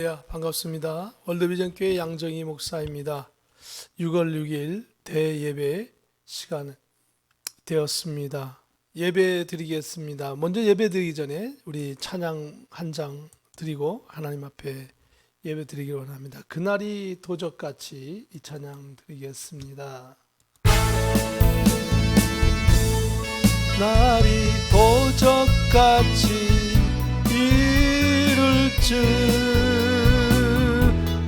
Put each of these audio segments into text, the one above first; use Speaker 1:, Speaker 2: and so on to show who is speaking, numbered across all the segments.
Speaker 1: 반갑습니다. 월드비전교회 양정희 목사입니다. 6월 6일 대예배 시간 되었습니다. 예배 드리겠습니다. 먼저 예배 드리기 전에 우리 찬양 한 장 드리고 하나님 앞에 예배 드리기 원합니다. 그날이 도적같이 이 찬양 드리겠습니다. 날이 도적같이 이룰 줄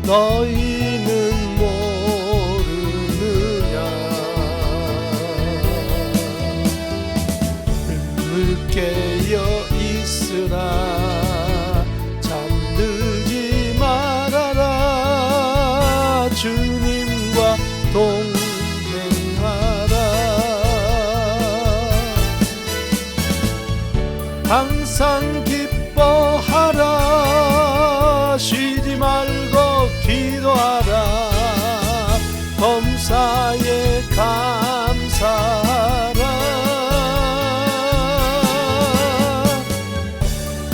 Speaker 1: 너희는 모르느냐. 눈을 깨어 있으나 잠들지 말아라. 주님과 동행하라. 항상 기뻐하라. 쉬지 말고 기도하라. 범사에 감사하라.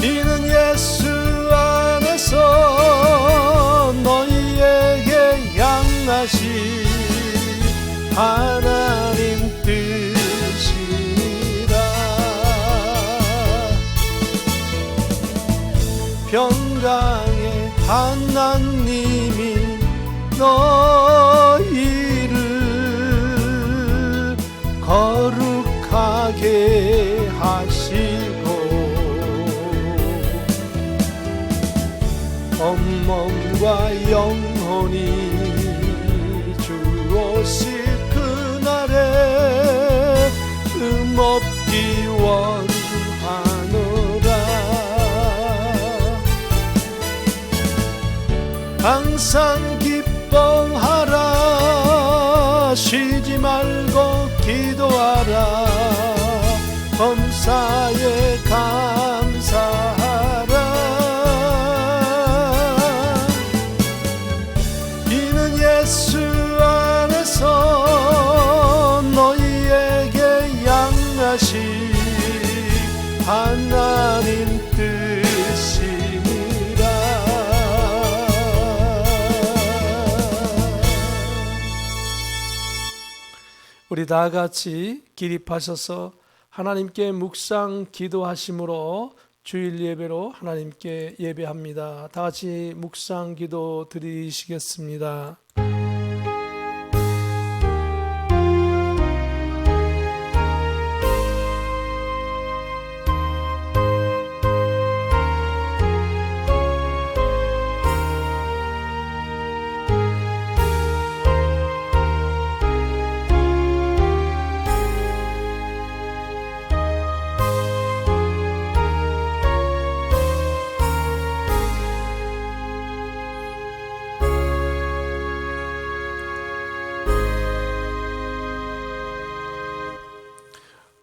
Speaker 1: 이는 예수 안에서 너희에게 향하신 하나님 뜻이니라. 평강의 하나님이 너희를 거룩하게 하시고 온몸과 영혼이 주 오실 그날에 흠없기 원하노라. 항상 기뻐하라. 쉬지 말고 기도하라. 범사에 감사하라. 이는 예수 안에서 너희에게 양하신 하나님 뜻이니라. 우리 다 같이 기립하셔서 하나님께 묵상 기도하심으로 주일 예배로 하나님께 예배합니다. 다 같이 묵상 기도 드리시겠습니다.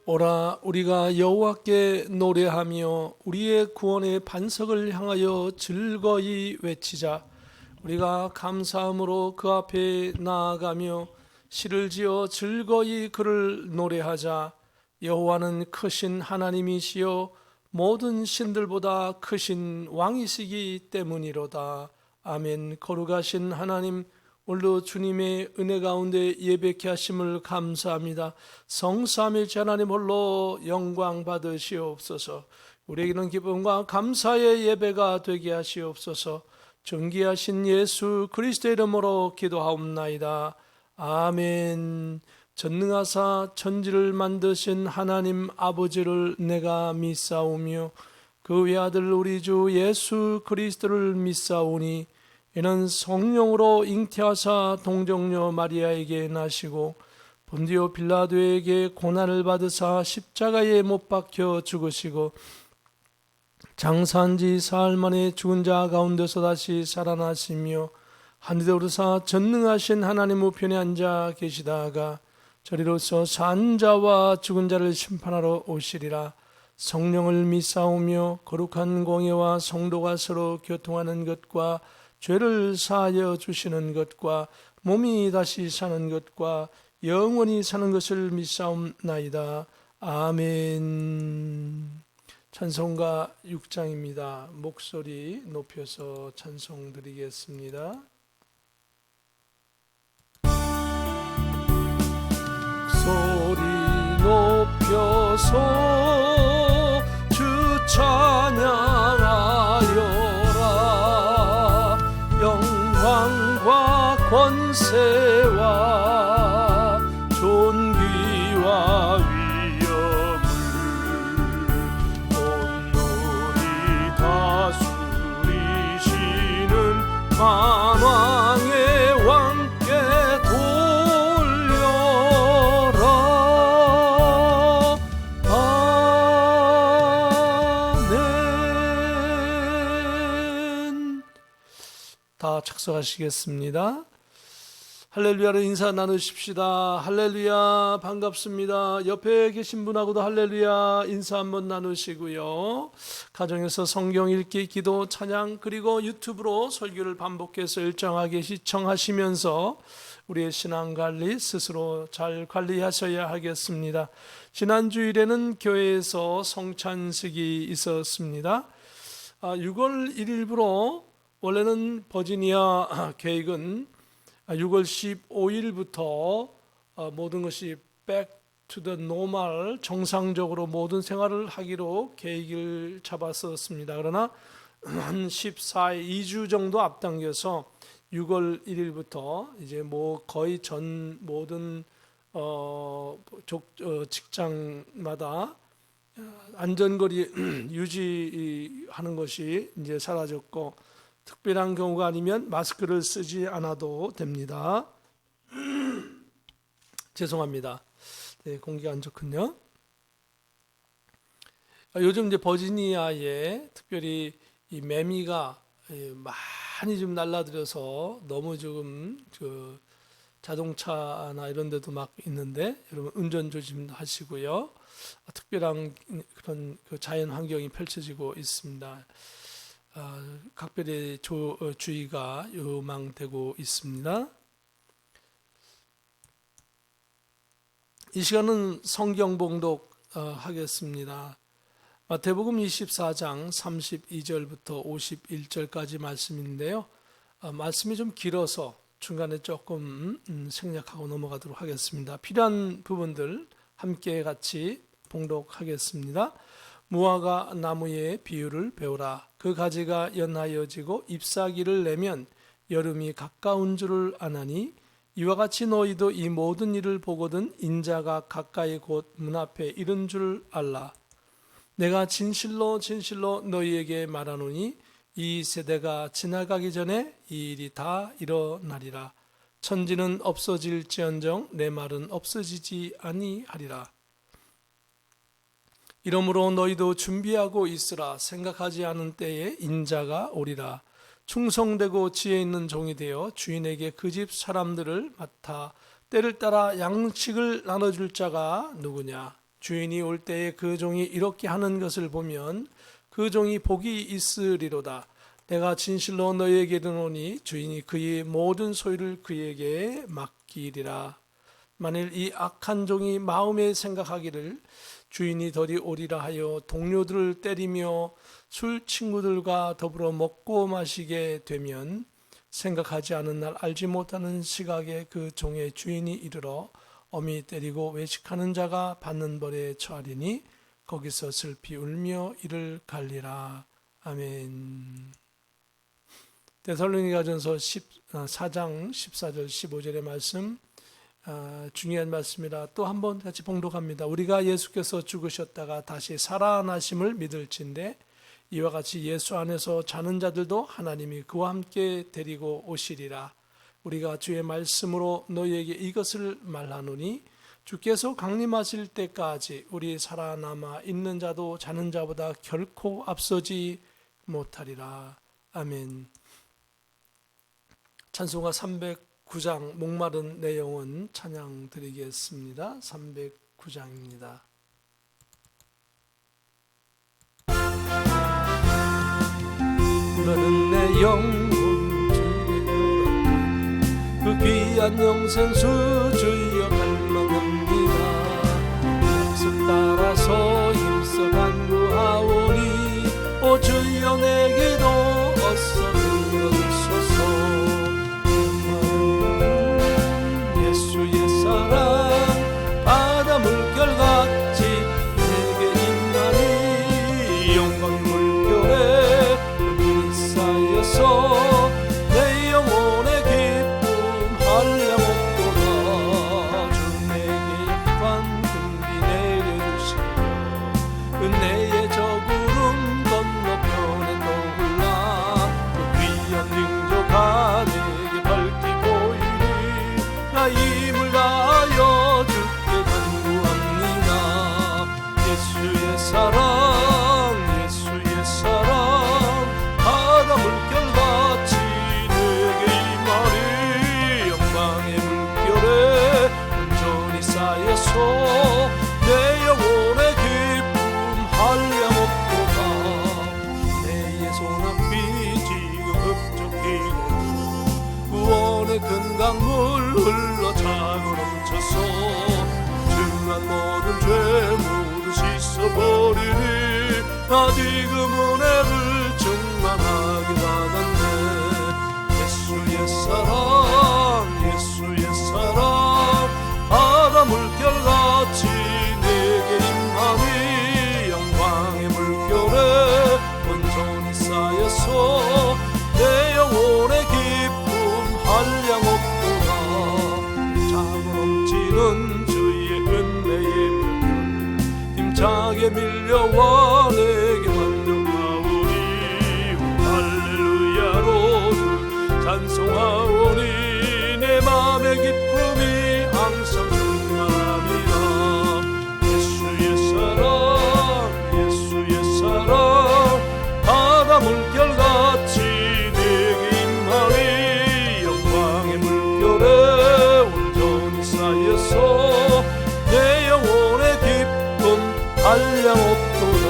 Speaker 1: 오라 우리가 여호와께 노래하며 우리의 구원의 반석을 향하여 즐거이 외치자. 우리가 감사함으로 그 앞에 나아가며 시를 지어 즐거이 그를 노래하자. 여호와는 크신 하나님이시여 모든 신들보다 크신 왕이시기 때문이로다. 아멘. 거룩하신 하나님, 오늘도 주님의 은혜 가운데 예배케 하심을 감사합니다. 성삼일체 하나님 홀로 영광 받으시옵소서. 우리에게는 기쁨과 감사의 예배가 되게 하시옵소서. 존귀하신 예수 그리스도의 이름으로 기도하옵나이다. 아멘. 전능하사 천지를 만드신 하나님 아버지를 내가 믿사오며 그 외아들 우리 주 예수 그리스도를 믿사오니 이는 성령으로 잉태하사 동정녀 마리아에게 나시고 본디오 빌라도에게 고난을 받으사 십자가에 못 박혀 죽으시고 장사한 지 사흘 만에 죽은 자 가운데서 다시 살아나시며 하늘에 오르사 전능하신 하나님 우편에 앉아 계시다가 저리로서 산 자와 죽은 자를 심판하러 오시리라. 성령을 믿사오며 거룩한 공예와 성도가 서로 교통하는 것과 죄를 사하여 주시는 것과 몸이 다시 사는 것과 영원히 사는 것을 믿사옵나이다. 아멘. 찬송가 6장입니다. 목소리 높여서 찬송 드리겠습니다. 목소리 높여서 주 찬양하여라. 영광과 권세와 존귀와 위엄을 온누리 다스리시는 만왕의 왕께 돌려라. 아멘. 다 착석하시겠습니다. 할렐루야로 인사 나누십시다. 할렐루야, 반갑습니다. 옆에 계신 분하고도 할렐루야 인사 한번 나누시고요. 가정에서 성경 읽기, 기도, 찬양, 그리고 유튜브로 설교를 반복해서 일정하게 시청하시면서 우리의 신앙관리 스스로 잘 관리하셔야 하겠습니다. 지난 주일에는 교회에서 성찬식이 있었습니다. 6월 1일부로 원래는 버지니아 계획은 6월 15일부터 모든 것이 back to the normal, 정상적으로 모든 생활을 하기로 계획을 잡았었습니다. 그러나 한 14일, 2주 정도 앞당겨서 6월 1일부터 이제 거의 전 모든 직장마다 안전거리 유지하는 것이 이제 사라졌고, 특별한 경우가 아니면 마스크를 쓰지 않아도 됩니다. 죄송합니다. 네, 공기가 안 좋군요. 요즘 이제 버지니아에 특별히 이 매미가 많이 좀 날라들어서 너무 지금 자동차나 이런 데도 막 있는데, 여러분 운전 조심하시고요. 특별한 그런 자연 환경이 펼쳐지고 있습니다. 각별히 주의가 요망되고 있습니다. 이 시간은 성경 봉독 하겠습니다. 마태복음 24장 32절부터 51절까지 말씀인데요. 말씀이 좀 길어서 중간에 조금 생략하고 넘어가도록 하겠습니다. 필요한 부분들 함께 같이 봉독하겠습니다. 무화과 나무의 비유를 배우라. 그 가지가 연하여지고 잎사귀를 내면 여름이 가까운 줄을 아나니, 이와 같이 너희도 이 모든 일을 보거든 인자가 가까이 곧 문 앞에 이른 줄 알라. 내가 진실로 진실로 너희에게 말하노니 이 세대가 지나가기 전에 이 일이 다 일어나리라. 천지는 없어질지언정 내 말은 없어지지 아니하리라. 이러므로 너희도 준비하고 있으라. 생각하지 않은 때에 인자가 오리라. 충성되고 지혜 있는 종이 되어 주인에게 그 집 사람들을 맡아 때를 따라 양식을 나눠줄 자가 누구냐. 주인이 올 때에 그 종이 이렇게 하는 것을 보면 그 종이 복이 있으리로다. 내가 진실로 너희에게 이르노니 주인이 그의 모든 소유를 그에게 맡기리라. 만일 이 악한 종이 마음에 생각하기를 주인이 덜이 오리라 하여 동료들을 때리며 술 친구들과 더불어 먹고 마시게 되면, 생각하지 않은 날 알지 못하는 시각에 그 종의 주인이 이르러 엄히 때리고 외식하는 자가 받는 벌에 처하리니 거기서 슬피 울며 이를 갈리라. 아멘. 데살로니가전서 4장 14절 15절의 말씀, 중요한 말씀이라 또 한 번 같이 봉독합니다. 우리가 예수께서 죽으셨다가 다시 살아나심을 믿을진대 이와 같이 예수 안에서 자는 자들도 하나님이 그와 함께 데리고 오시리라. 우리가 주의 말씀으로 너희에게 이것을 말하노니 주께서 강림하실 때까지 우리 살아남아 있는 자도 자는 자보다 결코 앞서지 못하리라. 아멘. 찬송가 309장 목마른 내 영혼 찬양 드리겠습니다. 309장입니다. 목마른 내 영혼 주여, 그 귀한 영생수 주여 갈망합니다. 약속 따라서 힘써 간구하오니 흘러 차고 넘쳐서 증한 모든 죄 모두 씻어버리니 나 지금 은혜를 충만하게 받았네. 예수의 사랑 예수의 사랑 바다 물결같이 내게 임하니 영광의 물결에 온전히 쌓여서 내 영혼의 기쁨 한량없도다. 차고 넘치는 주의 은혜의 물결 힘차게 밀려와 내게 만족하오니 할렐루야로 주 찬송하오니 내 맘의 기쁨이 항상 충만합니다. 예수의 사랑 예수의 사랑 바다 물결같이 내게 임하니 영광의 물결에 온전히 쌓여서 내 영혼의 기쁨 한량없도다.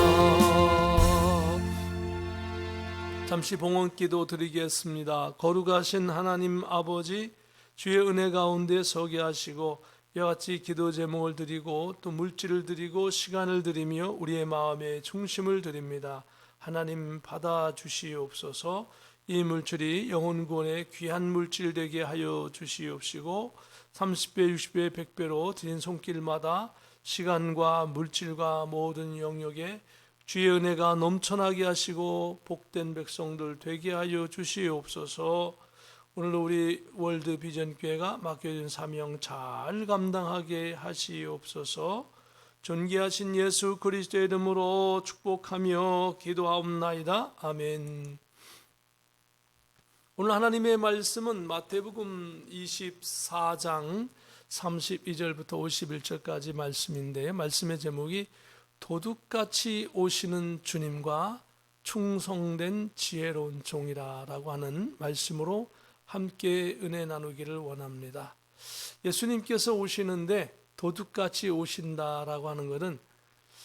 Speaker 1: 잠시 봉헌기도 드리겠습니다. 거룩하신 하나님 아버지, 주의 은혜 가운데 서게 하시고 이와 같이 기도 제목을 드리고 또 물질을 드리고 시간을 드리며 우리의 마음의 중심을 드립니다. 하나님 받아주시옵소서. 이 물질이 영혼 구원의 귀한 물질 되게 하여 주시옵시고 30배, 60배, 100배로 드린 손길마다 시간과 물질과 모든 영역에 주의 은혜가 넘쳐나게 하시고 복된 백성들 되게 하여 주시옵소서. 오늘 우리 월드 비전 교회가 맡겨진 사명 잘 감당하게 하시옵소서. 존귀하신 예수 그리스도의 이름으로 축복하며 기도하옵나이다. 아멘. 오늘 하나님의 말씀은 마태복음 24장 32절부터 51절까지 말씀인데, 말씀의 제목이 도둑같이 오시는 주님과 충성된 지혜로운 종이라고 하는 말씀으로 함께 은혜 나누기를 원합니다. 예수님께서 오시는데 도둑같이 오신다라고 하는 것은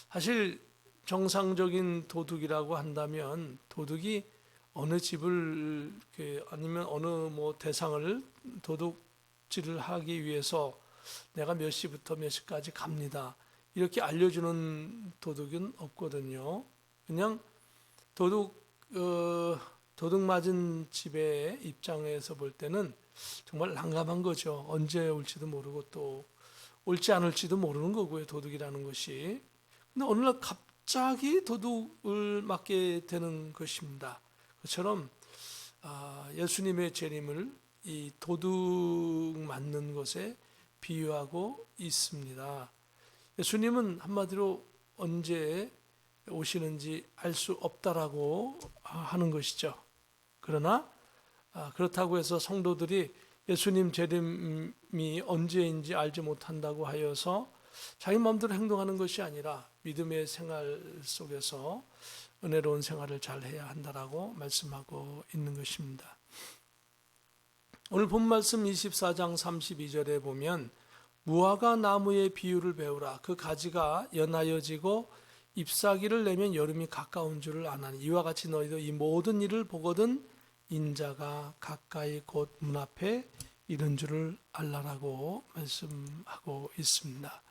Speaker 1: 사실 정상적인 도둑이라고 한다면 도둑이 어느 집을 아니면 어느 대상을 도둑질을 하기 위해서 내가 몇 시부터 몇 시까지 갑니다 이렇게 알려주는 도둑은 없거든요. 그냥 도둑 맞은 집의 입장에서 볼 때는 정말 난감한 거죠. 언제 올지도 모르고 또 올지 않을지도 모르는 거고요, 도둑이라는 것이. 근데 어느 날 갑자기 도둑을 맞게 되는 것입니다. 그처럼 예수님의 재림을 이 도둑 맞는 것에 비유하고 있습니다. 예수님은 한마디로 언제 오시는지 알 수 없다라고 하는 것이죠. 그러나 그렇다고 해서 성도들이 예수님 재림이 언제인지 알지 못한다고 하여서 자기 마음대로 행동하는 것이 아니라 믿음의 생활 속에서 은혜로운 생활을 잘 해야 한다라고 말씀하고 있는 것입니다. 오늘 본 말씀 24장 32절에 보면 무화과 나무의 비유를 배우라. 그 가지가 연하여지고 잎사귀를 내면 여름이 가까운 줄을 아나니 이와 같이 너희도 이 모든 일을 보거든 인자가 가까이 곧 문 앞에 이른 줄을 알라라고 말씀하고 있습니다.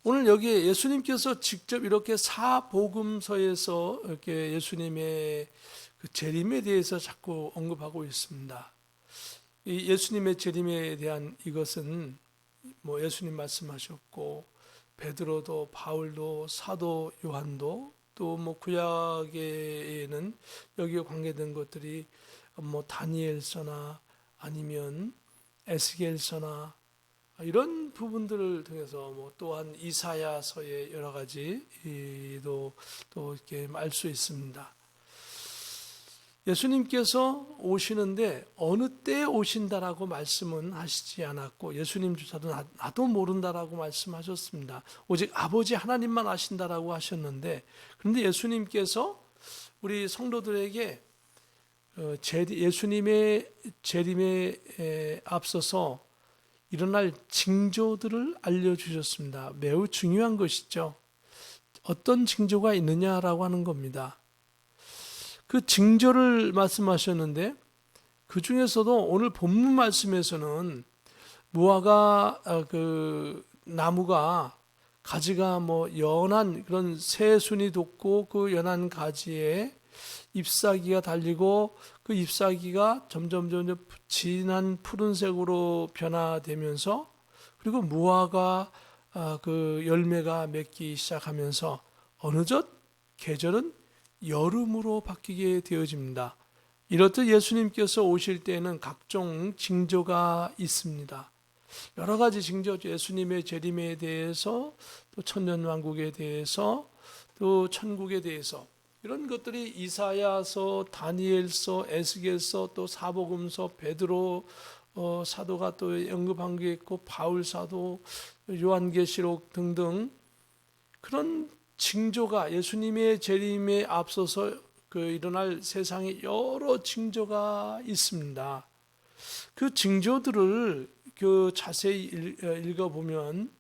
Speaker 1: 오늘 여기에 예수님께서 직접 이렇게 사복음서에서 이렇게 예수님의 그 재림에 대해서 자꾸 언급하고 있습니다. 이 예수님의 재림에 대한 이것은 예수님 말씀하셨고 베드로도 바울도 사도 요한도 또 구약에는 여기에 관계된 것들이 다니엘서나 아니면 에스겔서나 이런 부분들을 통해서 또한 이사야서의 여러 가지도 또 이렇게 알 수 있습니다. 예수님께서 오시는데 어느 때에 오신다라고 말씀은 하시지 않았고 예수님조차도 나도 모른다라고 말씀하셨습니다. 오직 아버지 하나님만 아신다라고 하셨는데, 그런데 예수님께서 우리 성도들에게 예수님의 재림에 앞서서 일어날 징조들을 알려주셨습니다. 매우 중요한 것이죠. 어떤 징조가 있느냐라고 하는 겁니다. 그 징조를 말씀하셨는데 그 중에서도 오늘 본문 말씀에서는 무화과 그 나무가 가지가 연한 그런 새순이 돋고 그 연한 가지에 잎사귀가 달리고 그 잎사귀가 점점 진한 푸른색으로 변화되면서 그리고 무화과 그 열매가 맺기 시작하면서 어느덧 계절은 여름으로 바뀌게 되어집니다. 이렇듯 예수님께서 오실 때에는 각종 징조가 있습니다. 여러 가지 징조, 예수님의 재림에 대해서 또 천년왕국에 대해서 또 천국에 대해서 이런 것들이 이사야서, 다니엘서, 에스겔서, 또 사복음서, 베드로 사도가 또 언급한 게 있고 바울 사도, 요한계시록 등등 그런 징조가 예수님의 재림에 앞서서 일어날 세상에 여러 징조가 있습니다. 그 징조들을 자세히 읽어보면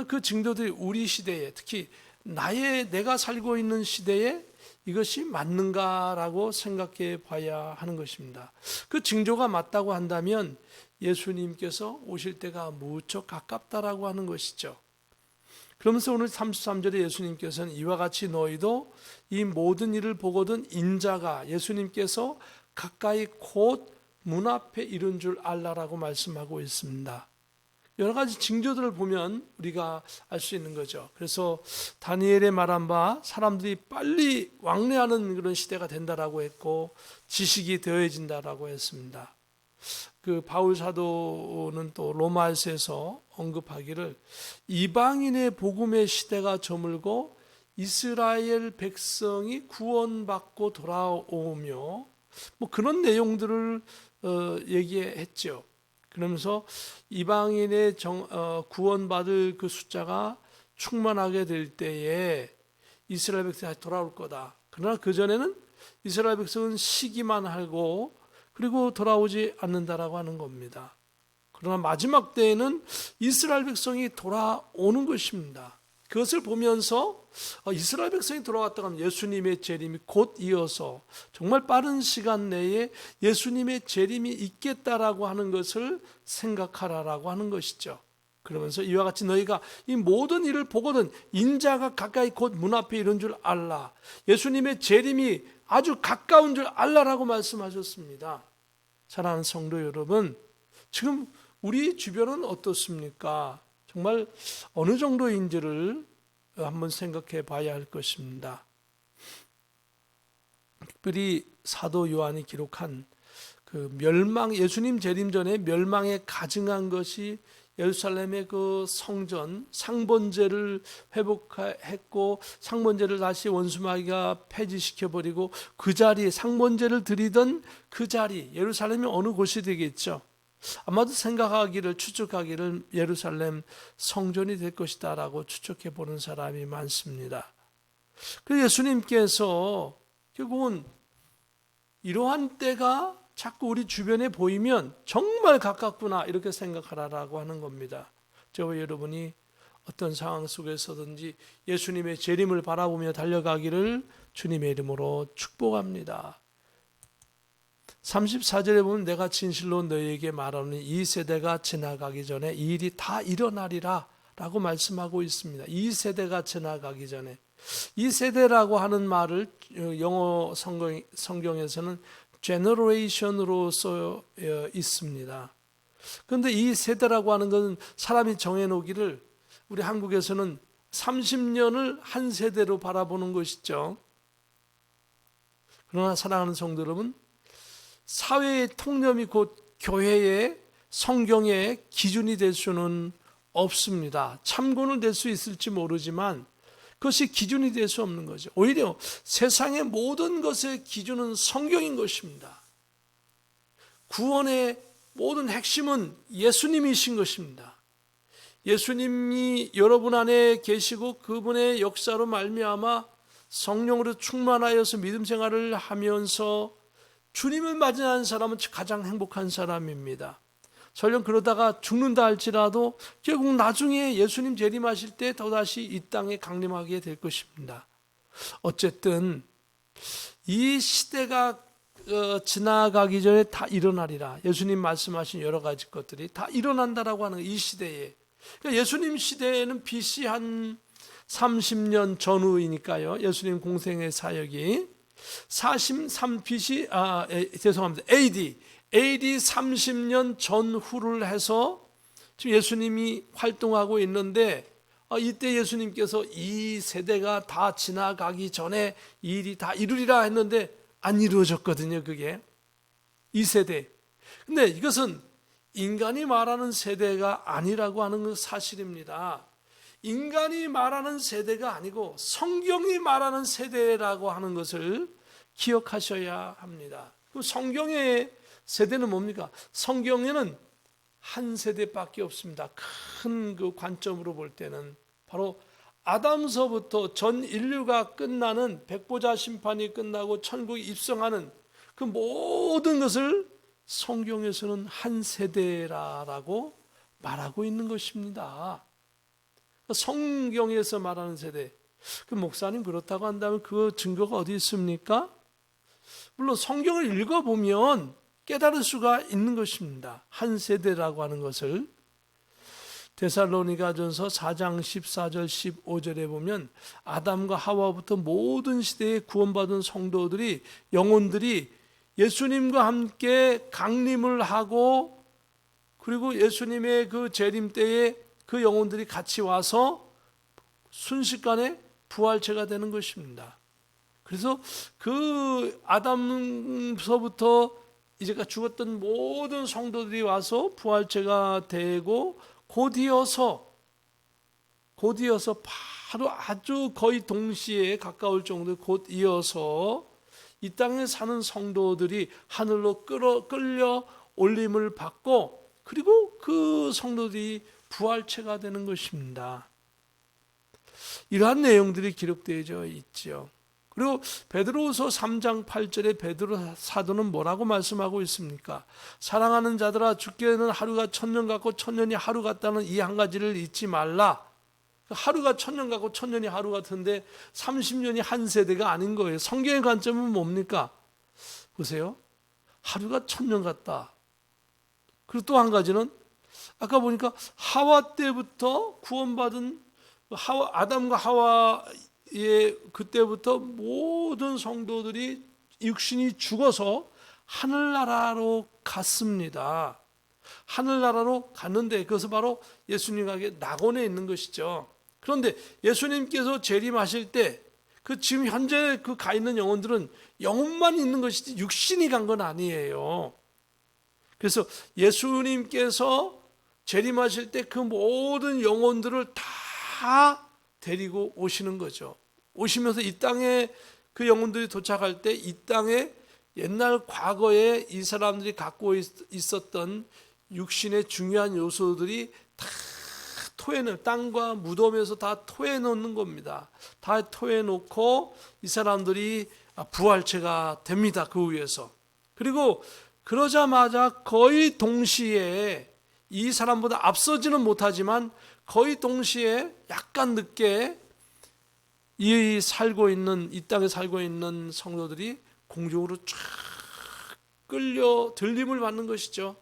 Speaker 1: 그 징조들이 우리 시대에 특히 내가 살고 있는 시대에 이것이 맞는가라고 생각해 봐야 하는 것입니다. 그 징조가 맞다고 한다면 예수님께서 오실 때가 무척 가깝다라고 하는 것이죠. 그러면서 오늘 33절에 예수님께서는 이와 같이 너희도 이 모든 일을 보거든 인자가 예수님께서 가까이 곧 문 앞에 이른 줄 알라라고 말씀하고 있습니다. 여러 가지 징조들을 보면 우리가 알 수 있는 거죠. 그래서 다니엘의 말한 바 사람들이 빨리 왕래하는 그런 시대가 된다라고 했고 지식이 더해진다라고 했습니다. 그 바울 사도는 또 로마서에서 언급하기를 이방인의 복음의 시대가 저물고 이스라엘 백성이 구원받고 돌아오며 그런 내용들을 얘기했죠. 그러면서 이방인의 구원받을 그 숫자가 충만하게 될 때에 이스라엘 백성이 돌아올 거다. 그러나 그전에는 이스라엘 백성은 쉬기만 하고 그리고 돌아오지 않는다라고 하는 겁니다. 그러나 마지막 때에는 이스라엘 백성이 돌아오는 것입니다. 그것을 보면서 이스라엘 백성이 돌아왔다고 하면 예수님의 재림이 곧 이어서 정말 빠른 시간 내에 예수님의 재림이 있겠다라고 하는 것을 생각하라라고 하는 것이죠. 그러면서 이와 같이 너희가 이 모든 일을 보거든 인자가 가까이 곧 문 앞에 이른 줄 알라. 예수님의 재림이 아주 가까운 줄 알라라고 말씀하셨습니다. 사랑하는 성도 여러분, 지금 우리 주변은 어떻습니까? 정말 어느 정도인지를 한번 생각해 봐야 할 것입니다. 특별히 사도 요한이 기록한 그 예수님 재림 전에 멸망에 가증한 것이 예루살렘의 그 성전 상번제를 회복했고 상번제를 다시 원수마귀가 폐지시켜버리고 그 자리에 상번제를 드리던 그 자리 예루살렘이 어느 곳이 되겠죠. 아마도 추측하기를 예루살렘 성전이 될 것이다 라고 추측해 보는 사람이 많습니다. 그래서 예수님께서 결국은 이러한 때가 자꾸 우리 주변에 보이면 정말 가깝구나 이렇게 생각하라라고 하는 겁니다. 저와 여러분이 어떤 상황 속에서든지 예수님의 재림을 바라보며 달려가기를 주님의 이름으로 축복합니다. 34절에 보면 내가 진실로 너희에게 말하노니 이 세대가 지나가기 전에 이 일이 다 일어나리라 라고 말씀하고 있습니다. 이 세대가 지나가기 전에 이 세대라고 하는 말을 영어 성경에서는 generation으로 써 있습니다. 그런데 이 세대라고 하는 것은 사람이 정해놓기를 우리 한국에서는 30년을 한 세대로 바라보는 것이죠. 그러나 사랑하는 성도 여러분, 사회의 통념이 곧 교회의 성경의 기준이 될 수는 없습니다. 참고는 될 수 있을지 모르지만 그것이 기준이 될 수 없는 거죠. 오히려 세상의 모든 것의 기준은 성경인 것입니다. 구원의 모든 핵심은 예수님이신 것입니다. 예수님이 여러분 안에 계시고 그분의 역사로 말미암아 성령으로 충만하여서 믿음 생활을 하면서 주님을 맞이하는 사람은 가장 행복한 사람입니다. 설령 그러다가 죽는다 할지라도 결국 나중에 예수님 재림하실 때 또다시 이 땅에 강림하게 될 것입니다. 어쨌든 이 시대가 지나가기 전에 다 일어나리라. 예수님 말씀하신 여러 가지 것들이 다 일어난다라고 하는 이 시대에. 그러니까 예수님 시대에는 BC 한 30년 전후이니까요. 예수님 공생의 사역이 43 BC 죄송합니다. AD 30년 전후를 해서 지금 예수님이 활동하고 있는데 이때 예수님께서 이 세대가 다 지나가기 전에 이 일이 다 이루리라 했는데 안 이루어졌거든요. 그게 이 세대. 근데 이것은 인간이 말하는 세대가 아니라고 하는 건 사실입니다. 인간이 말하는 세대가 아니고 성경이 말하는 세대라고 하는 것을 기억하셔야 합니다. 그럼 성경의 세대는 뭡니까? 성경에는 한 세대밖에 없습니다. 큰 그 관점으로 볼 때는 바로 아담서부터 전 인류가 끝나는 백보자 심판이 끝나고 천국에 입성하는 그 모든 것을 성경에서는 한 세대라고 말하고 있는 것입니다. 성경에서 말하는 세대. 그 목사님 그렇다고 한다면 그 증거가 어디 있습니까? 물론 성경을 읽어보면 깨달을 수가 있는 것입니다. 한 세대라고 하는 것을. 데살로니가전서 4장 14절 15절에 보면 아담과 하와부터 모든 시대에 구원받은 성도들이 영혼들이 예수님과 함께 강림을 하고 그리고 예수님의 그 재림 때에 그 영혼들이 같이 와서 순식간에 부활체가 되는 것입니다. 그래서 그 아담서부터 이제가 죽었던 모든 성도들이 와서 부활체가 되고 곧이어서 바로 아주 거의 동시에 가까울 정도로 곧 이어서 이 땅에 사는 성도들이 하늘로 끌려 올림을 받고 그리고 그 성도들이 부활체가 되는 것입니다. 이러한 내용들이 기록되어 있죠. 그리고 베드로후서 3장 8절에 베드로 사도는 뭐라고 말씀하고 있습니까? 사랑하는 자들아 죽게는 하루가 천년 같고 천년이 하루 같다는 이 한 가지를 잊지 말라. 하루가 천년 같고 천년이 하루 같은데 30년이 한 세대가 아닌 거예요. 성경의 관점은 뭡니까? 보세요. 하루가 천년 같다. 그리고 또 한 가지는 아까 보니까 하와 때부터 구원받은 아담과 하와의 그때부터 모든 성도들이 육신이 죽어서 하늘나라로 갔습니다. 하늘나라로 갔는데 그것은 바로 예수님에게 낙원에 있는 것이죠. 그런데 예수님께서 재림하실 때 그 지금 현재 그 가 있는 영혼들은 영혼만 있는 것이지 육신이 간 건 아니에요. 그래서 예수님께서 재림하실 때 그 모든 영혼들을 다 데리고 오시는 거죠. 오시면서 이 땅에 그 영혼들이 도착할 때 이 땅에 옛날 과거에 이 사람들이 갖고 있었던 육신의 중요한 요소들이 다 토해놓은 땅과 무덤에서 다 토해놓는 겁니다. 다 토해놓고 이 사람들이 부활체가 됩니다. 그 위에서. 그리고 그러자마자 거의 동시에 이 사람보다 앞서지는 못하지만 거의 동시에 약간 늦게 이 땅에 살고 있는 성도들이 공중으로 쫙 끌려 들림을 받는 것이죠.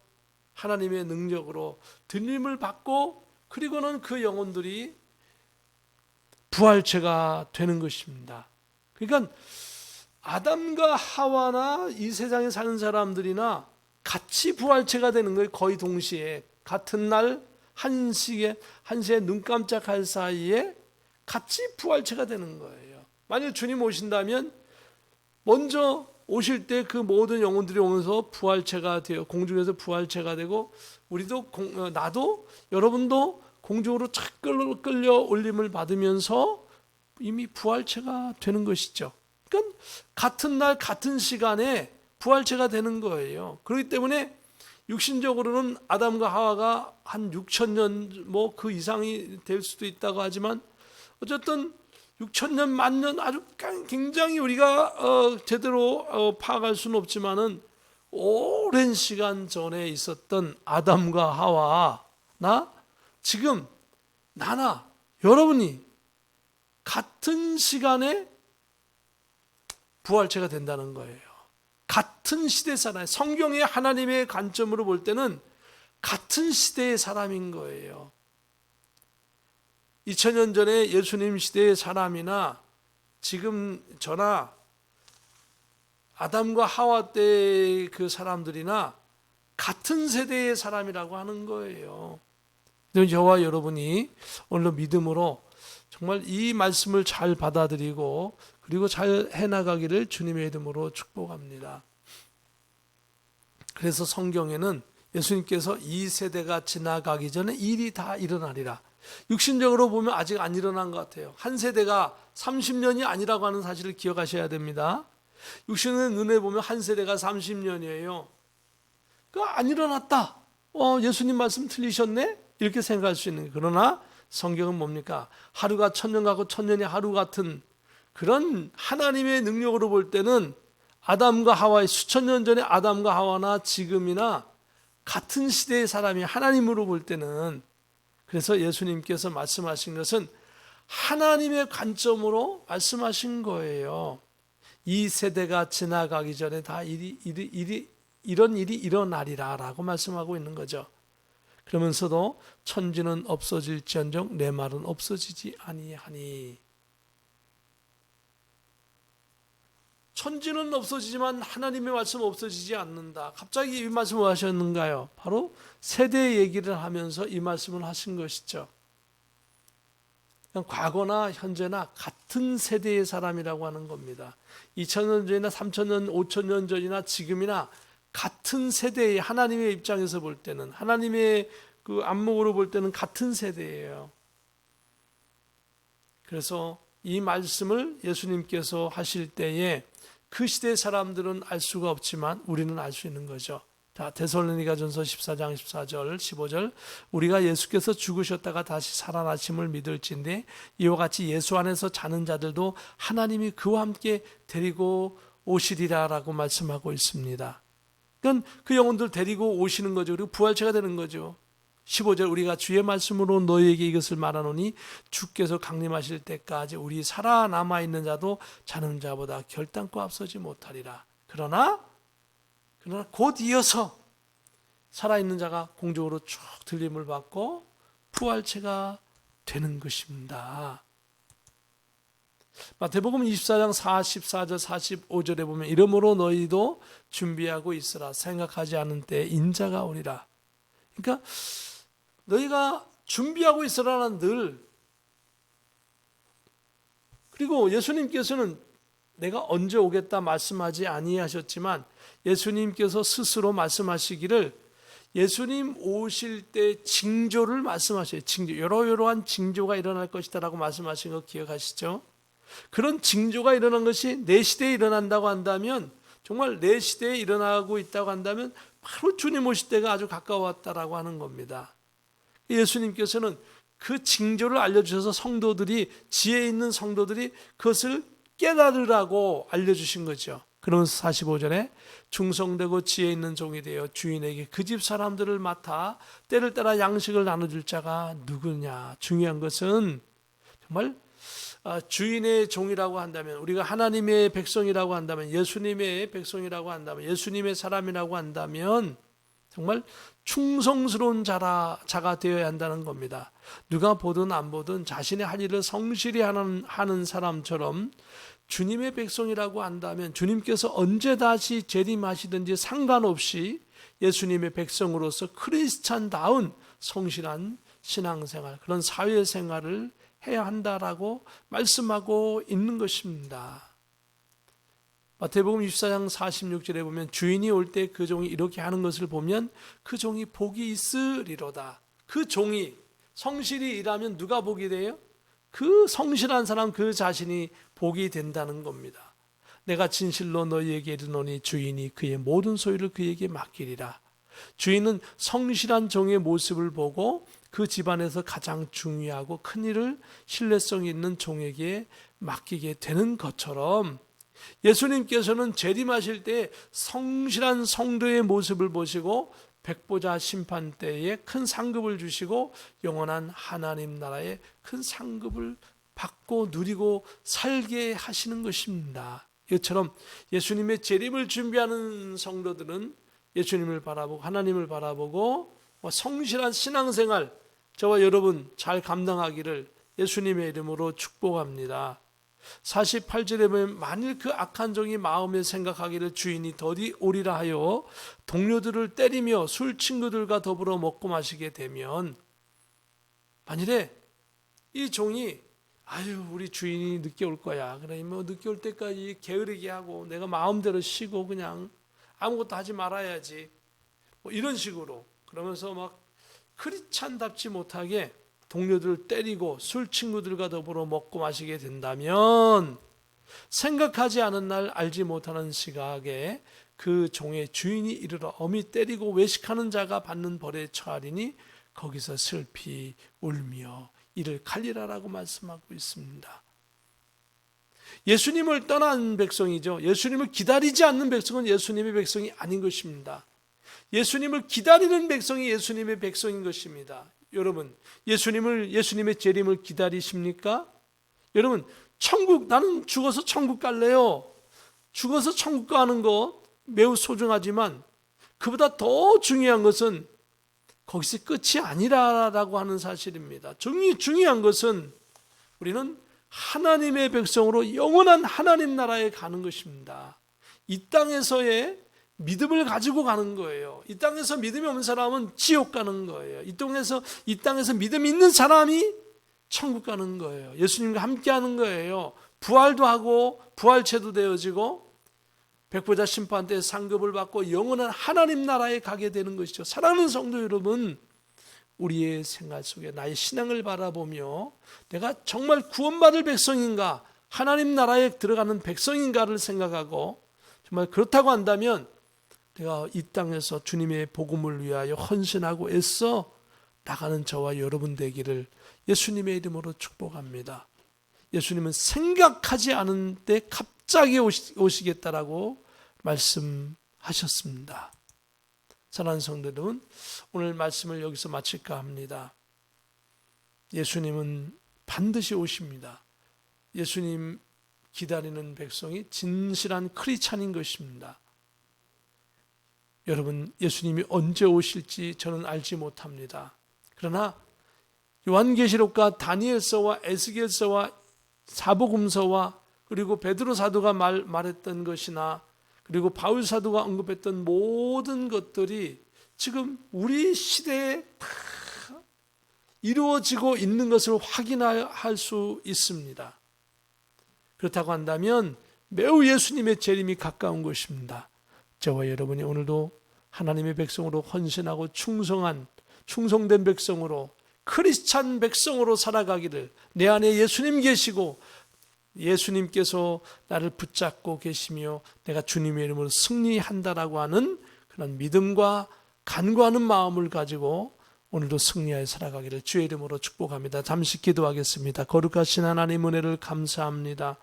Speaker 1: 하나님의 능력으로 들림을 받고 그리고는 그 영혼들이 부활체가 되는 것입니다. 그러니까 아담과 하와나 이 세상에 사는 사람들이나 같이 부활체가 되는 거예요. 거의 동시에 같은 날 한시에 눈 깜짝할 사이에 같이 부활체가 되는 거예요. 만약 주님 오신다면 먼저 오실 때 그 모든 영혼들이 오면서 부활체가 되어 공중에서 부활체가 되고 우리도 나도 여러분도 공중으로 착 끌려 올림을 받으면서 이미 부활체가 되는 것이죠. 그러니까 같은 날 같은 시간에 부활체가 되는 거예요. 그렇기 때문에 육신적으로는 아담과 하와가 한 6,000년 뭐 그 이상이 될 수도 있다고 하지만 어쨌든 6,000년 만년 아주 굉장히 우리가 제대로 파악할 수는 없지만은 오랜 시간 전에 있었던 아담과 하와나 지금 나나 여러분이 같은 시간에 부활체가 된다는 거예요. 같은 시대 사람, 성경의 하나님의 관점으로 볼 때는 같은 시대의 사람인 거예요. 2000년 전에 예수님 시대의 사람이나 지금 저나 아담과 하와 때의 그 사람들이나 같은 세대의 사람이라고 하는 거예요. 저와 여러분이 오늘 믿음으로 정말 이 말씀을 잘 받아들이고 그리고 잘 해나가기를 주님의 이름으로 축복합니다. 그래서 성경에는 예수님께서 이 세대가 지나가기 전에 일이 다 일어나리라. 육신적으로 보면 아직 안 일어난 것 같아요. 한 세대가 30년이 아니라고 하는 사실을 기억하셔야 됩니다. 육신의 눈에 보면 한 세대가 30년이에요. 안 일어났다. 예수님 말씀 틀리셨네? 이렇게 생각할 수 있는 거예요. 그러나 성경은 뭡니까? 하루가 천년 같고 천년이 하루 같은 그런 하나님의 능력으로 볼 때는 아담과 하와의 수천 년 전에 아담과 하와나 지금이나 같은 시대의 사람이 하나님으로 볼 때는, 그래서 예수님께서 말씀하신 것은 하나님의 관점으로 말씀하신 거예요. 이 세대가 지나가기 전에 다 이런 일이 일어나리라 라고 말씀하고 있는 거죠. 그러면서도 천지는 없어질지언정 내 말은 없어지지 아니하니. 천지는 없어지지만 하나님의 말씀은 없어지지 않는다. 갑자기 이 말씀을 하셨는가요? 바로 세대 얘기를 하면서 이 말씀을 하신 것이죠. 그냥 과거나 현재나 같은 세대의 사람이라고 하는 겁니다. 2000년 전이나 3000년, 5000년 전이나 지금이나 같은 세대의, 하나님의 입장에서 볼 때는, 하나님의 그 안목으로 볼 때는 같은 세대예요. 그래서 이 말씀을 예수님께서 하실 때에 그 시대의 사람들은 알 수가 없지만 우리는 알 수 있는 거죠. 자, 데살로니가전서 14장 14절 15절 우리가 예수께서 죽으셨다가 다시 살아나심을 믿을진데 이와 같이 예수 안에서 자는 자들도 하나님이 그와 함께 데리고 오시리라라고 말씀하고 있습니다. 그러니까 그 영혼들 데리고 오시는 거죠. 그리고 부활체가 되는 거죠. 15절 우리가 주의 말씀으로 너희에게 이것을 말하노니 주께서 강림하실 때까지 우리 살아남아 있는 자도 자는 자보다 결단코 앞서지 못하리라. 그러나 곧 이어서 살아있는 자가 공중으로 쭉 들림을 받고 부활체가 되는 것입니다. 마태복음 24장 44절 45절에 보면 이러므로 너희도 준비하고 있으라. 생각하지 않은 때에 인자가 오리라. 그러니까 너희가 준비하고 있으라는 늘. 그리고 예수님께서는 내가 언제 오겠다 말씀하지 아니하셨지만 예수님께서 스스로 말씀하시기를 예수님 오실 때 징조를 말씀하셔요. 징조, 이러이러한 징조가 일어날 것이다 라고 말씀하신 거 기억하시죠? 그런 징조가 일어난 것이 내 시대에 일어난다고 한다면, 정말 내 시대에 일어나고 있다고 한다면 바로 주님 오실 때가 아주 가까웠다라고 하는 겁니다. 예수님께서는 그 징조를 알려주셔서 성도들이, 지혜 있는 성도들이 그것을 깨달으라고 알려주신 거죠. 그러면서 45절에 충성되고 지혜 있는 종이 되어 주인에게 그 집 사람들을 맡아 때를 따라 양식을 나눠줄 자가 누구냐. 중요한 것은 정말 주인의 종이라고 한다면, 우리가 하나님의 백성이라고 한다면, 예수님의 백성이라고 한다면, 예수님의 사람이라고 한다면 정말 충성스러운 자가 되어야 한다는 겁니다. 누가 보든 안 보든 자신의 할 일을 성실히 하는 사람처럼 주님의 백성이라고 한다면 주님께서 언제 다시 재림하시든지 상관없이 예수님의 백성으로서 크리스찬다운 성실한 신앙생활, 그런 사회생활을 해야 한다라고 말씀하고 있는 것입니다. 마태복음 24장 46절에 보면 주인이 올 때 그 종이 이렇게 하는 것을 보면 그 종이 복이 있으리로다. 그 종이 성실히 일하면 누가 복이 돼요? 그 성실한 사람 그 자신이 복이 된다는 겁니다. 내가 진실로 너희에게 이르노니 주인이 그의 모든 소유를 그에게 맡기리라. 주인은 성실한 종의 모습을 보고 그 집안에서 가장 중요하고 큰 일을 신뢰성 있는 종에게 맡기게 되는 것처럼 예수님께서는 재림하실 때 성실한 성도의 모습을 보시고 백보자 심판 때에 큰 상급을 주시고 영원한 하나님 나라의 큰 상급을 받고 누리고 살게 하시는 것입니다. 이처럼 예수님의 재림을 준비하는 성도들은 예수님을 바라보고 하나님을 바라보고 성실한 신앙생활 저와 여러분 잘 감당하기를 예수님의 이름으로 축복합니다. 48절에 보면 만일 그 악한 종이 마음에 생각하기를 주인이 더디 오리라 하여 동료들을 때리며 술 친구들과 더불어 먹고 마시게 되면, 만일에 이 종이 우리 주인이 늦게 올 거야, 그래 뭐 늦게 올 때까지 게으르게 하고 내가 마음대로 쉬고 그냥 아무것도 하지 말아야지, 뭐 이런 식으로 그러면서 막 크리스찬답지 못하게 동료들을 때리고 술 친구들과 더불어 먹고 마시게 된다면, 생각하지 않은 날 알지 못하는 시각에 그 종의 주인이 이르러 엄히 때리고 외식하는 자가 받는 벌에 처하리니 거기서 슬피 울며 이를 갈리라라고 말씀하고 있습니다. 예수님을 떠난 백성이죠. 예수님을 기다리지 않는 백성은 예수님의 백성이 아닌 것입니다. 예수님을 기다리는 백성이 예수님의 백성인 것입니다. 여러분, 예수님의 재림을 기다리십니까? 여러분, 나는 죽어서 천국 갈래요. 죽어서 천국 가는 거 매우 소중하지만 그보다 더 중요한 것은 거기서 끝이 아니라라고 하는 사실입니다. 중요한 것은 우리는 하나님의 백성으로 영원한 하나님 나라에 가는 것입니다. 이 땅에서의 믿음을 가지고 가는 거예요. 이 땅에서 믿음이 없는 사람은 지옥 가는 거예요. 이 땅에서 믿음이 있는 사람이 천국 가는 거예요. 예수님과 함께 하는 거예요. 부활도 하고 부활체도 되어지고 백보자 심판 때 상급을 받고 영원한 하나님 나라에 가게 되는 것이죠. 사랑하는 성도 여러분, 우리의 생활 속에 나의 신앙을 바라보며 내가 정말 구원받을 백성인가, 하나님 나라에 들어가는 백성인가를 생각하고, 정말 그렇다고 한다면 내가 이 땅에서 주님의 복음을 위하여 헌신하고 애써 나가는 저와 여러분 되기를 예수님의 이름으로 축복합니다. 예수님은 생각하지 않은 때 갑자기 오시겠다라고 말씀하셨습니다. 사랑하는 성도 여러분, 오늘 말씀을 여기서 마칠까 합니다. 예수님은 반드시 오십니다. 예수님 기다리는 백성이 진실한 크리스찬인 것입니다. 여러분, 예수님이 언제 오실지 저는 알지 못합니다. 그러나 요한계시록과 다니엘서와 에스겔서와 사복음서와 그리고 베드로 사도가 말했던 것이나 그리고 바울 사도가 언급했던 모든 것들이 지금 우리 시대에 다 이루어지고 있는 것을 확인할 수 있습니다. 그렇다고 한다면 매우 예수님의 재림이 가까운 것입니다. 저와 여러분이 오늘도 하나님의 백성으로 헌신하고 충성된 백성으로, 크리스찬 백성으로 살아가기를, 내 안에 예수님 계시고 예수님께서 나를 붙잡고 계시며 내가 주님의 이름으로 승리한다라고 하는 그런 믿음과 간구하는 마음을 가지고 오늘도 승리하여 살아가기를 주의 이름으로 축복합니다. 잠시 기도하겠습니다. 거룩하신 하나님 은혜를 감사합니다.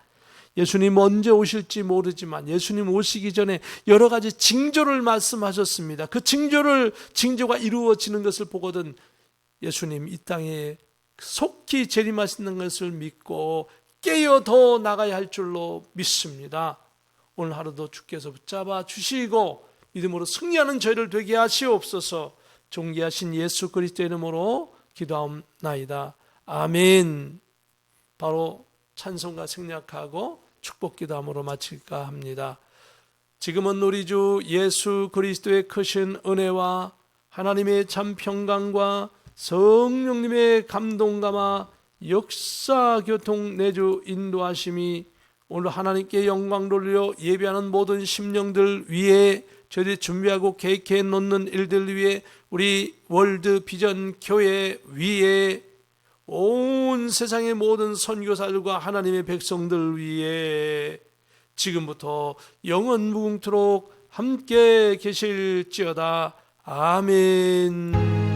Speaker 1: 예수님 언제 오실지 모르지만 예수님 오시기 전에 여러 가지 징조를 말씀하셨습니다. 그 징조가 이루어지는 것을 보거든 예수님 이 땅에 속히 재림하시는 것을 믿고 깨어 더 나가야 할 줄로 믿습니다. 오늘 하루도 주께서 붙잡아 주시고 믿음으로 승리하는 저희를 되게 하시옵소서. 존귀하신 예수 그리스도의 이름으로 기도하옵나이다. 아멘. 바로 찬송가 생략하고 축복 기도함으로 마칠까 합니다. 지금은 우리 주 예수 그리스도의 크신 은혜와 하나님의 참 평강과 성령님의 감동감화 역사 교통 내주 인도하심이 오늘 하나님께 영광 돌려 예배하는 모든 심령들 위에, 저희들이 준비하고 계획해 놓는 일들 위에, 우리 월드 비전 교회 위에, 온 세상의 모든 선교사들과 하나님의 백성들 위에 지금부터 영원 무궁토록 함께 계실지어다. 아멘.